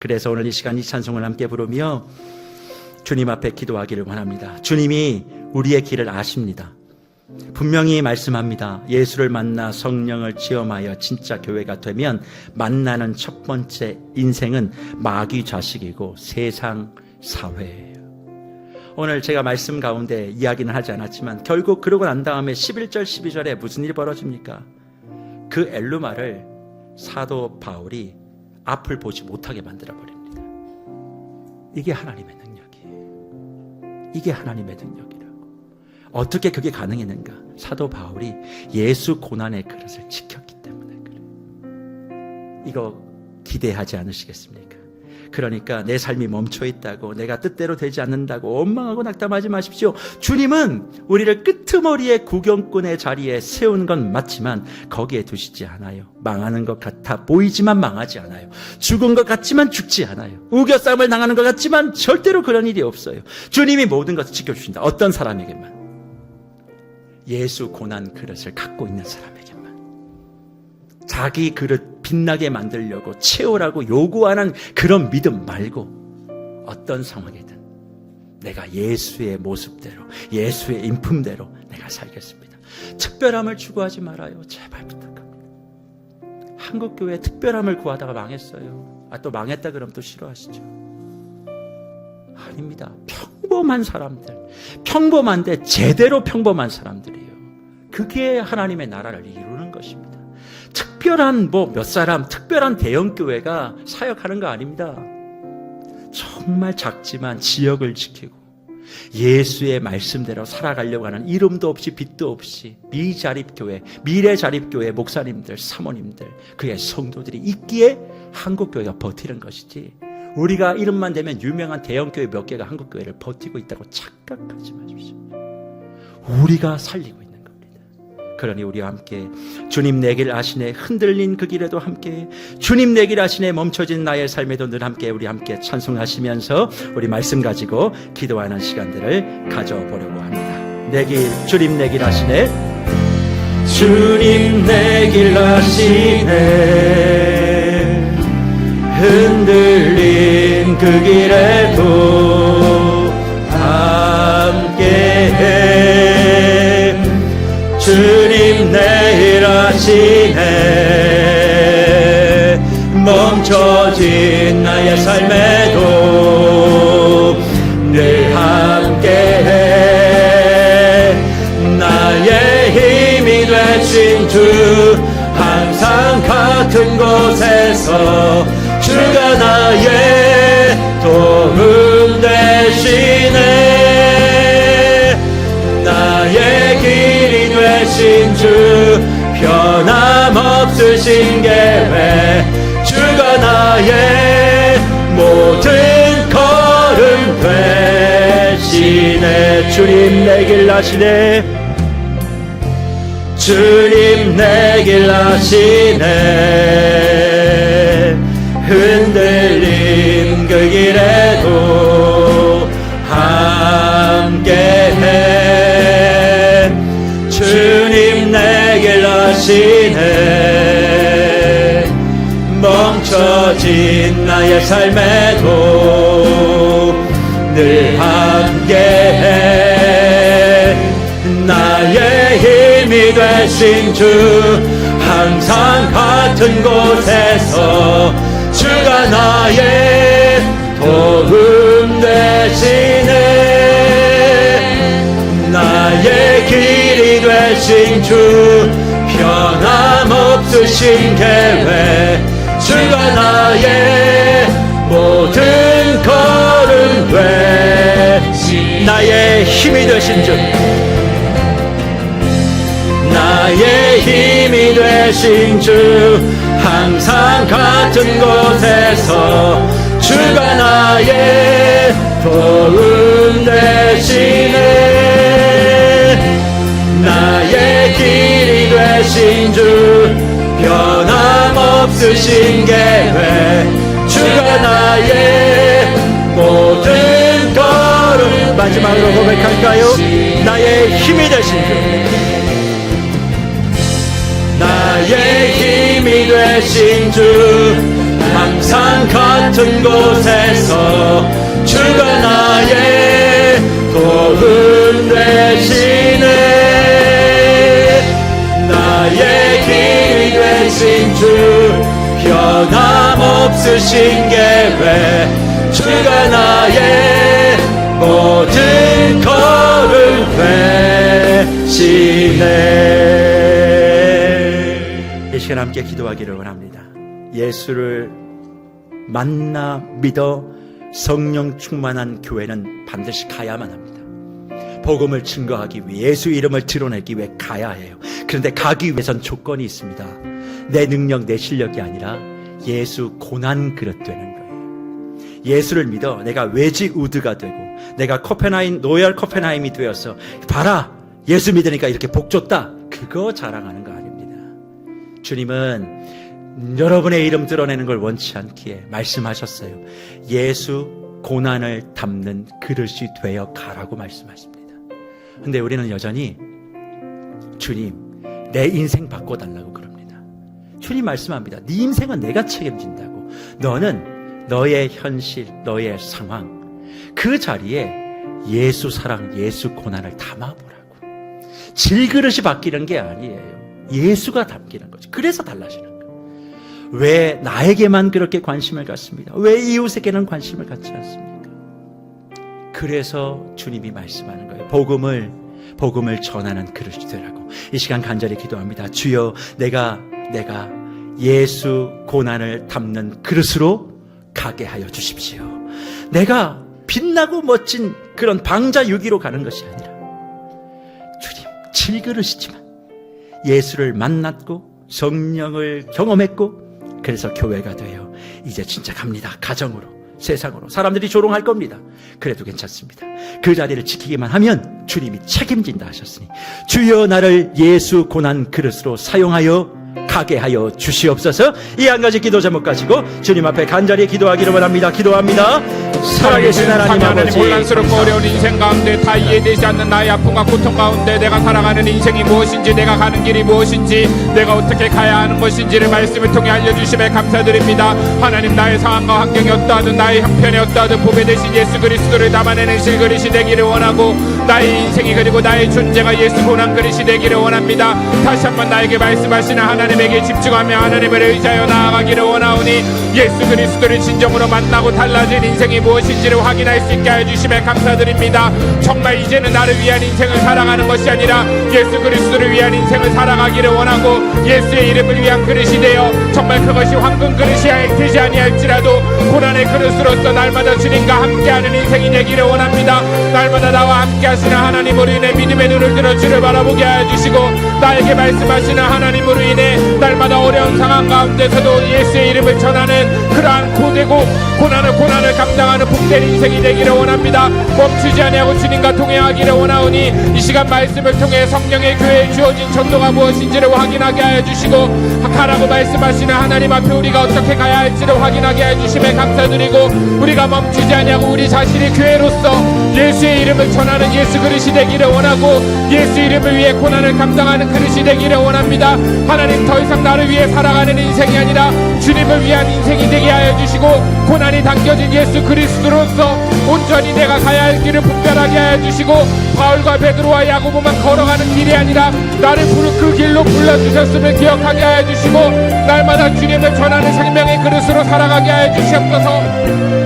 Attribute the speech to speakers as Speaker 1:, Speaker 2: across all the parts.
Speaker 1: 그래서 오늘 이 시간 이 찬송을 함께 부르며 주님 앞에 기도하기를 원합니다. 주님이 우리의 길을 아십니다. 분명히 말씀합니다. 예수를 만나 성령을 체험하여 진짜 교회가 되면 만나는 첫 번째 인생은 마귀 자식이고 세상 사회예요. 오늘 제가 말씀 가운데 이야기는 하지 않았지만 결국 그러고 난 다음에 11절 12절에 무슨 일이 벌어집니까? 그 엘루마를 사도 바울이 앞을 보지 못하게 만들어버립니다. 이게 하나님의 능력이에요. 이게 하나님의 능력이라고. 어떻게 그게 가능했는가? 사도 바울이 예수 고난의 그릇을 지켰기 때문에 그래요. 이거 기대하지 않으시겠습니까? 그러니까 내 삶이 멈춰있다고, 내가 뜻대로 되지 않는다고 원망하고 낙담하지 마십시오. 주님은 우리를 끄트머리의 구경꾼의 자리에 세운 건 맞지만 거기에 두시지 않아요. 망하는 것 같아 보이지만 망하지 않아요. 죽은 것 같지만 죽지 않아요. 우겨싸움을 당하는 것 같지만 절대로 그런 일이 없어요. 주님이 모든 것을 지켜주신다. 어떤 사람에게만? 예수 고난 그릇을 갖고 있는 사람에게만. 자기 그릇 빛나게 만들려고 채우라고 요구하는 그런 믿음 말고 어떤 상황이든 내가 예수의 모습대로, 예수의 인품대로 내가 살겠습니다. 특별함을 추구하지 말아요. 제발 부탁합니다. 한국교회 특별함을 구하다가 망했어요. 또 망했다 그러면 또 싫어하시죠? 아닙니다. 평범한 사람들, 평범한데 제대로 평범한 사람들이에요. 그게 하나님의 나라를 이루는 것입니다. 특별한 몇 사람, 특별한 대형교회가 사역하는 거 아닙니다. 정말 작지만 지역을 지키고 예수의 말씀대로 살아가려고 하는 이름도 없이 빛도 없이 미자립교회, 미래자립교회 목사님들, 사모님들, 그의 성도들이 있기에 한국교회가 버티는 것이지, 우리가 이름만 되면 유명한 대형교회 몇 개가 한국교회를 버티고 있다고 착각하지 마십시오. 우리가 살리고 있는 겁니다. 그러니 우리와 함께 주님 내 길 아시네, 흔들린 그 길에도 함께, 주님 내 길 아시네, 멈춰진 나의 삶에도 늘 함께, 우리 함께 찬송하시면서 우리 말씀 가지고 기도하는 시간들을 가져보려고 합니다. 내 길, 주님 내 길 아시네, 주님 내 길 아시네, 흔들린 그 길에도 함께해. 주님 내일 아시네, 멈춰진 나의 삶에도 늘 함께해. 나의 힘이 되신 주, 항상 같은 곳에서 주가 나의 도움 되시네. 나의 길이 되신 주, 변함없으신 계획, 주가 나의 모든 걸음 되시네. 주님 내 길 아시네, 주님 내 길 아시네, 흔들린 그 길에도 함께해. 주님 내 길 아시네, 멈춰진 나의 삶에도 늘 함께해. 나의 힘이 되신 주, 항상 같은 곳에서 주가 나의 도움 되시네. 나의 길이 되신 주, 변함없으신 계획, 주가 나의 모든 걸음 되시. 나의 힘이 되신 주, 나의 힘이 되신 주, 항상 같은 곳에서 주가 나의 도움 되시네. 나의 길이 되신 주, 변함없으신 계획, 주가 나의 모든 걸음. 마지막으로 고백할까요? 나의 힘이 되신 주, 나의 힘이 되신 주, 항상 같은 곳에서 주가 나의 도움 되시네. 나의 길이 되신 주 변함없으신 계획 주가 나의 모든 걸음 되시네. 이 시간 함께 기도하기를 원합니다. 예수를 만나 믿어 성령 충만한 교회는 반드시 가야만 합니다. 복음을 증거하기 위해 예수 이름을 드러내기 위해 가야 해요. 그런데 가기 위해선 조건이 있습니다. 내 능력, 내 실력이 아니라 예수 고난 그릇 되는 거예요. 예수를 믿어 내가 외지 우드가 되고 내가 노열 코펜하임이 되어서 봐라 예수 믿으니까 이렇게 복 줬다 그거 자랑하는 거 아닙니다. 주님은 여러분의 이름 드러내는 걸 원치 않기에 말씀하셨어요. 예수 고난을 담는 그릇이 되어 가라고 말씀하십니다. 근데 우리는 여전히 주님 내 인생 바꿔달라고 그럽니다. 주님 말씀합니다. 네 인생은 내가 책임진다고. 너는 너의 현실, 너의 상황 그 자리에 예수 사랑, 예수 고난을 담아보라고. 질그릇이 바뀌는 게 아니에요. 예수가 담기는 거죠. 그래서 달라지는 거예요. 왜 나에게만 그렇게 관심을 갖습니까? 왜 이웃에게는 관심을 갖지 않습니까? 그래서 주님이 말씀하는 거예요. 복음을 전하는 그릇이 되라고. 이 시간 간절히 기도합니다. 주여 내가 예수 고난을 담는 그릇으로 가게 하여 주십시오. 내가 빛나고 멋진 그런 방자 유기로 가는 것이 아니라 주님 질그릇이지만 예수를 만났고 성령을 경험했고 그래서 교회가 되어 이제 진짜 갑니다. 가정으로 세상으로 사람들이 조롱할 겁니다. 그래도 괜찮습니다. 그 자리를 지키기만 하면 주님이 책임진다 하셨으니 주여 나를 예수 고난 그릇으로 사용하여 가게 하여 주시옵소서. 이 한 가지 기도 제목 가지고 주님 앞에 간절히 기도하기를 원합니다. 기도합니다. 살아계신 하나님 아버지,
Speaker 2: 혼란스럽고 어려운 인생 가운데 다 이해되지 않는 나의 아픔과 고통 가운데 내가 살아가는 인생이 무엇인지, 내가 가는 길이 무엇인지, 내가 어떻게 가야 하는 것인지를 말씀을 통해 알려주심에 감사드립니다. 하나님, 나의 상황과 환경이 어떠하든 나의 형편이 어떠하든 보배 대신 예수 그리스도를 담아내는 실그릇이 되기를 원하고, 나의 인생이 그리고 나의 존재가 예수 고난 그릇이 되기를 원합니다. 다시 한번 나에게 말씀하시는 하나님에게 집중하며 하나님을 의지하여 나아가기를 원하오니 예수 그리스도를 진정으로 만나고 달라진 인생이 무엇인지를 확인할 수 있게 해주심에 감사드립니다. 정말 이제는 나를 위한 인생을 살아가는 것이 아니라 예수 그리스도를 위한 인생을 살아가기를 원하고, 예수의 이름을 위한 그릇이 되어 정말 그것이 황금 그릇이 되지 아니할지라도 고난의 그릇으로서 날마다 주님과 함께하는 인생이 되기를 원합니다. 날마다 나와 함께 하시는 하나님으로 인해 믿음의 눈을 들어 주를 바라보게 해주시고, 나에게 말씀하시는 하나님으로 인해 날마다 어려운 상황 가운데서도 예수의 이름을 전하는 그러한 고난을 감당하는 복된 인생이 되기를 원합니다. 멈추지 아니하고 주님과 동행하기를 원하오니 이 시간 말씀을 통해 성령의 교회에 주어진 전도가 무엇인지를 확인하게 하여 주시고, 가라고 말씀하시는 하나님 앞에 우리가 어떻게 가야 할지를 확인하게 해주심에 감사드리고, 우리가 멈추지 아니하고 우리 자신이 교회로서 예수의 이름을 전하는 예수 그릇이 되기를 원하고, 예수 이름을 위해 고난을 감당하는 그릇이 되기를 원합니다. 하나님, 더 이상 나를 위해 살아가는 인생이 아니라 주님을 위한 인생이 되게 하여 주시고, 고난이 담겨진 예수 그리스도로서 온전히 내가 가야 할 길을 분별하게 하여 주시고, 바울과 베드로와 야고보만 걸어가는 길이 아니라 나를 그 길로 불러주셨음을 기억하게 하여 주시고, 날마다 주님을 전하는 생명의 그릇으로 살아가게 하여 주시옵소서.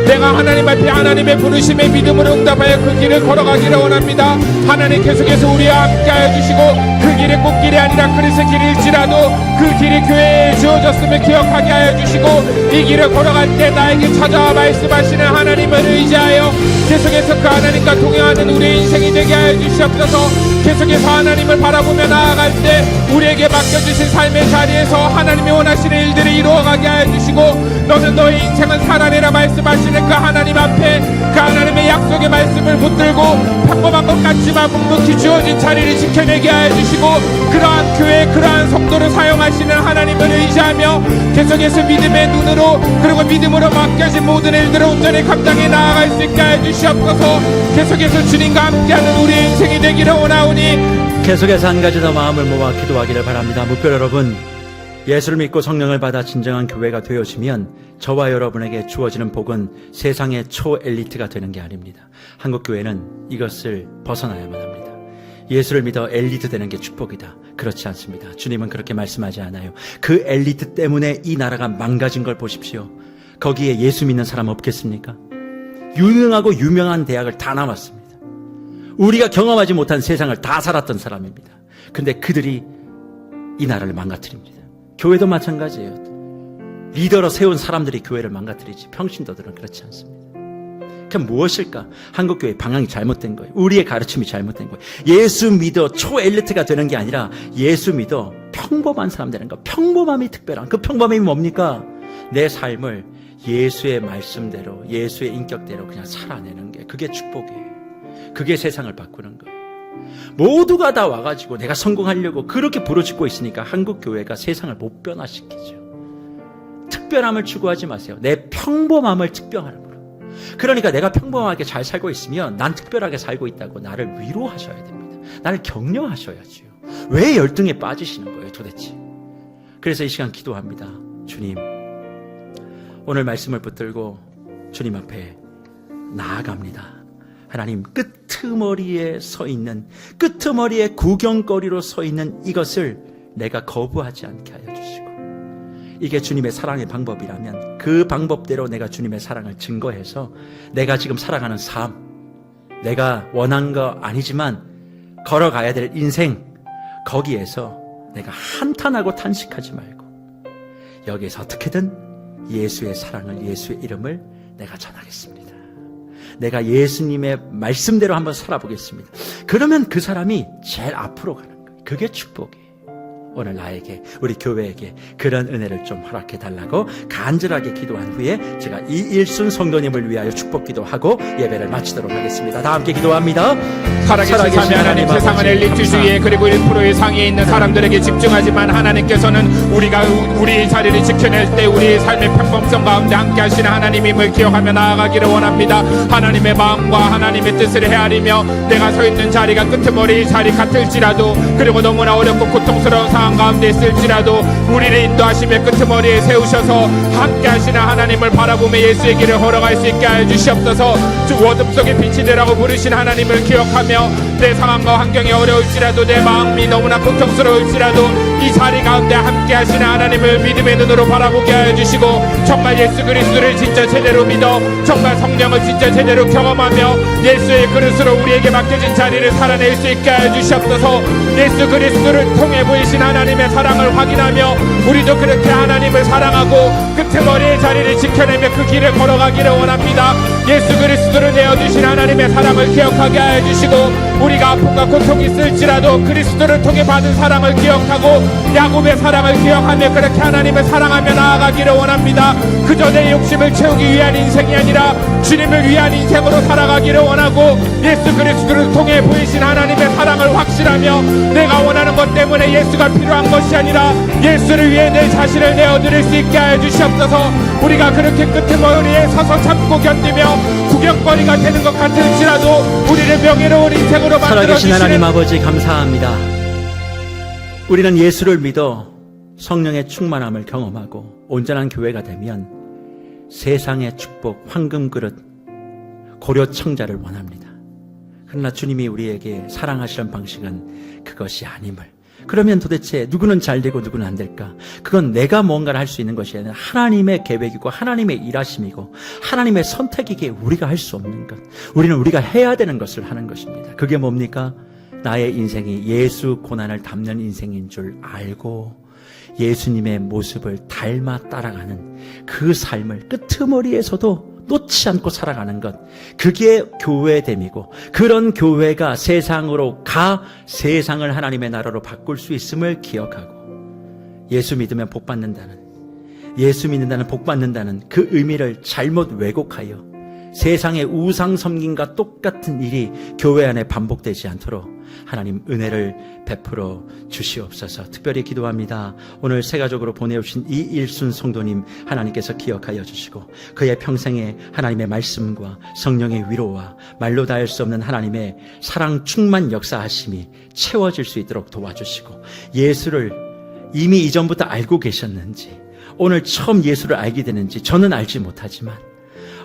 Speaker 2: 내가 하나님 앞에 하나님의 부르심에 믿음으로 응답하여 그 길을 걸어가기를 원합니다. 하나님, 계속해서 우리와 함께 하여 주시고, 그 길이 꽃길이 아니라 그리스의 길일지라도 그 길이 교회에 주어졌음을 기억하게 하여 주시고, 이 길을 걸어갈 때 나에게 찾아와 말씀하시는 하나님을 의지하여 계속해서 그 하나님과 동행하는 우리의 인생이 되게 하여 주시옵소서. 계속해서 하나님을 바라보며 나아갈 때 우리에게 맡겨주신 삶의 자리에서 하나님이 원하시는 일들을 이루어가게 하여 주시고, 너는 너의 인생을 살아내라 말씀하시는 그 하나님 앞에 그 하나님의 약속의 말씀을 붙들고 평범한 것 같지만 묵묵히 주어진 자리를 지켜내게 하여 주시고, 그러한 교회, 그러한 성도를 사용하시는 하나님을 의지하며 계속해서 믿음의 눈으로 그리고 믿음으로 맡겨진 모든 일들을 온전히 감당해 나아갈 수 있게 하여 주시옵소서. 계속해서 주님과 함께하는 우리의 인생이 되기를 원하오니
Speaker 1: 계속해서 한 가지 더 마음을 모아 기도하기를 바랍니다. 목표 여러분, 예수를 믿고 성령을 받아 진정한 교회가 되어지면 저와 여러분에게 주어지는 복은 세상의 초엘리트가 되는 게 아닙니다. 한국교회는 이것을 벗어나야만 합니다. 예수를 믿어 엘리트 되는 게 축복이다. 그렇지 않습니다. 주님은 그렇게 말씀하지 않아요. 그 엘리트 때문에 이 나라가 망가진 걸 보십시오. 거기에 예수 믿는 사람 없겠습니까? 유능하고 유명한 대학을 다 나왔습니다. 우리가 경험하지 못한 세상을 다 살았던 사람입니다. 근데 그들이 이 나라를 망가뜨립니다. 교회도 마찬가지예요. 리더로 세운 사람들이 교회를 망가뜨리지 평신도들은 그렇지 않습니다. 그럼 무엇일까? 한국교회의 방향이 잘못된 거예요. 우리의 가르침이 잘못된 거예요. 예수 믿어 초엘리트가 되는 게 아니라 예수 믿어 평범한 사람 되는 거. 평범함이 특별한. 그 평범함이 뭡니까? 내 삶을 예수의 말씀대로, 예수의 인격대로 그냥 살아내는 게, 그게 축복이에요. 그게 세상을 바꾸는 거예요. 모두가 다 와가지고 내가 성공하려고 그렇게 부르짖고 있으니까 한국교회가 세상을 못 변화시키죠. 특별함을 추구하지 마세요. 내 평범함을 특별함으로. 그러니까 내가 평범하게 잘 살고 있으면 난 특별하게 살고 있다고 나를 위로하셔야 됩니다. 나를 격려하셔야지요. 왜 열등에 빠지시는 거예요 도대체? 그래서 이 시간 기도합니다. 주님, 오늘 말씀을 붙들고 주님 앞에 나아갑니다. 하나님, 끄트머리에 서 있는, 끄트머리에 구경거리로 서 있는 이것을 내가 거부하지 않게 하여 주시고, 이게 주님의 사랑의 방법이라면 그 방법대로 내가 주님의 사랑을 증거해서 내가 지금 살아가는 삶, 내가 원한 거 아니지만 걸어가야 될 인생, 거기에서 내가 한탄하고 탄식하지 말고 여기에서 어떻게든 예수의 사랑을, 예수의 이름을 내가 전하겠습니다. 내가 예수님의 말씀대로 한번 살아보겠습니다. 그러면 그 사람이 제일 앞으로 가는 거예요. 그게 축복이에요. 오늘 나에게, 우리 교회에게 그런 은혜를 좀 허락해 달라고 간절하게 기도한 후에 제가 이일순 성도님을 위하여 축복 기도하고 예배를 마치도록 하겠습니다. 다 함께 기도합니다.
Speaker 2: 살아계신 삼위 하나님, 세상은 엘리트주의에 그리고 1%의 상위에 있는 사람들에게 집중하지만 하나님께서는 우리가 우리의 자리를 지켜낼 때 우리의 삶의 평범성 가운데 함께 하시는 하나님임을 기억하며 나아가기를 원합니다. 하나님의 마음과 하나님의 뜻을 헤아리며 내가 서 있는 자리가 끄트머리의 자리 같을지라도, 그리고 너무나 어렵고 고통스러운 상황 가운데 있을지라도 우리를 인도하시며 끄트머리에 세우셔서 함께 하시는 하나님을 바라보며 예수의 길을 걸어갈 수 있게 하여 주시옵소서. 주 어둠 속에 빛이 되라고 부르신 하나님을 기억하며 내 상황과 환경이 어려울지라도, 내 마음이 너무나 고통스러울지라도 이 자리 가운데 함께 하시는 하나님을 믿음의 눈으로 바라보게 하여 주시고, 정말 예수 그리스도를 진짜 제대로 믿어 정말 성령을 진짜 제대로 경험하며 예수의 그릇으로 우리에게 맡겨진 자리를 살아낼 수 있게 하여 주시옵소서. 예수 그리스도를 통해 보이신 하나님의 사랑을 확인하며 우리도 그렇게 하나님을 사랑하고 끄트머리의 자리를 지켜내며 그 길을 걸어가기를 원합니다. 예수 그리스도를 내어주신 하나님의 사랑을 기억하게 하여 주시고, 우리가 아픔과 고통이 있을지라도 그리스도를 통해 받은 사랑을 기억하고 야곱의 사랑을 기억하며 그렇게 하나님을 사랑하며 나아가기를 원합니다. 그저 내 욕심을 채우기 위한 인생이 아니라 주님을 위한 인생으로 살아가기를 원하고, 예수 그리스도를 통해 보이신 하나님의 사랑을 확실하며 내가 원하는 것 때문에 예수가 필요한 것이 아니라 예수를 위해 내 자신을 내어드릴 수 있게 하여 주시옵소서. 우리가 그렇게 끄트머리에 서서 참고 견디며 구경거리가 되는 것 같을지라도 우리를 명예로운 인생으로
Speaker 1: 살아계신 하나님
Speaker 2: 만들어주시는
Speaker 1: 아버지 감사합니다. 우리는 예수를 믿어 성령의 충만함을 경험하고 온전한 교회가 되면 세상의 축복, 황금그릇, 고려청자를 원합니다. 그러나 주님이 우리에게 사랑하시는 방식은 그것이 아님을, 그러면 도대체 누구는 잘 되고 누구는 안 될까? 그건 내가 뭔가를 할 수 있는 것이 아니라 하나님의 계획이고 하나님의 일하심이고 하나님의 선택이기에 우리가 할 수 없는 것, 우리는 우리가 해야 되는 것을 하는 것입니다. 그게 뭡니까? 나의 인생이 예수 고난을 담는 인생인 줄 알고 예수님의 모습을 닮아 따라가는 그 삶을 끄트머리에서도 놓지 않고 살아가는 것, 그게 교회됨이고, 그런 교회가 세상으로 가 세상을 하나님의 나라로 바꿀 수 있음을 기억하고, 예수 믿으면 복 받는다는, 예수 믿는다는 복 받는다는 그 의미를 잘못 왜곡하여 세상의 우상 섬김과 똑같은 일이 교회 안에 반복되지 않도록 하나님 은혜를 베풀어 주시옵소서. 특별히 기도합니다. 오늘 새 가족으로 보내오신 이일순 성도님 하나님께서 기억하여 주시고, 그의 평생에 하나님의 말씀과 성령의 위로와 말로 다 할 수 없는 하나님의 사랑 충만 역사하심이 채워질 수 있도록 도와주시고, 예수를 이미 이전부터 알고 계셨는지, 오늘 처음 예수를 알게 되는지 저는 알지 못하지만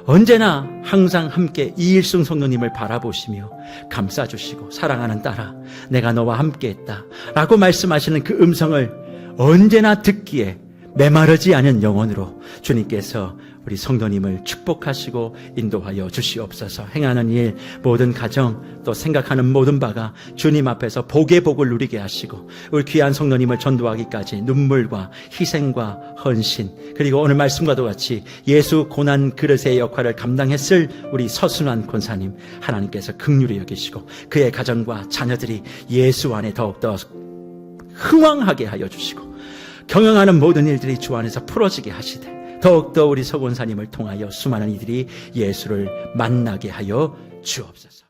Speaker 1: 언제나 항상 함께 이일승 성도님을 바라보시며 감싸주시고, 사랑하는 딸아, 내가 너와 함께했다 라고 말씀하시는 그 음성을 언제나 듣기에 메마르지 않은 영혼으로 주님께서 우리 성도님을 축복하시고 인도하여 주시옵소서. 행하는 일, 모든 가정, 또 생각하는 모든 바가 주님 앞에서 복의 복을 누리게 하시고, 우리 귀한 성도님을 전도하기까지 눈물과 희생과 헌신, 그리고 오늘 말씀과도 같이 예수 고난 그릇의 역할을 감당했을 우리 서순환 권사님, 하나님께서 긍휼히 여기시고 그의 가정과 자녀들이 예수 안에 더욱더 흥왕하게 하여 주시고, 경영하는 모든 일들이 주 안에서 풀어지게 하시되, 더욱더 우리 서 권사님을 통하여 수많은 이들이 예수를 만나게 하여 주옵소서.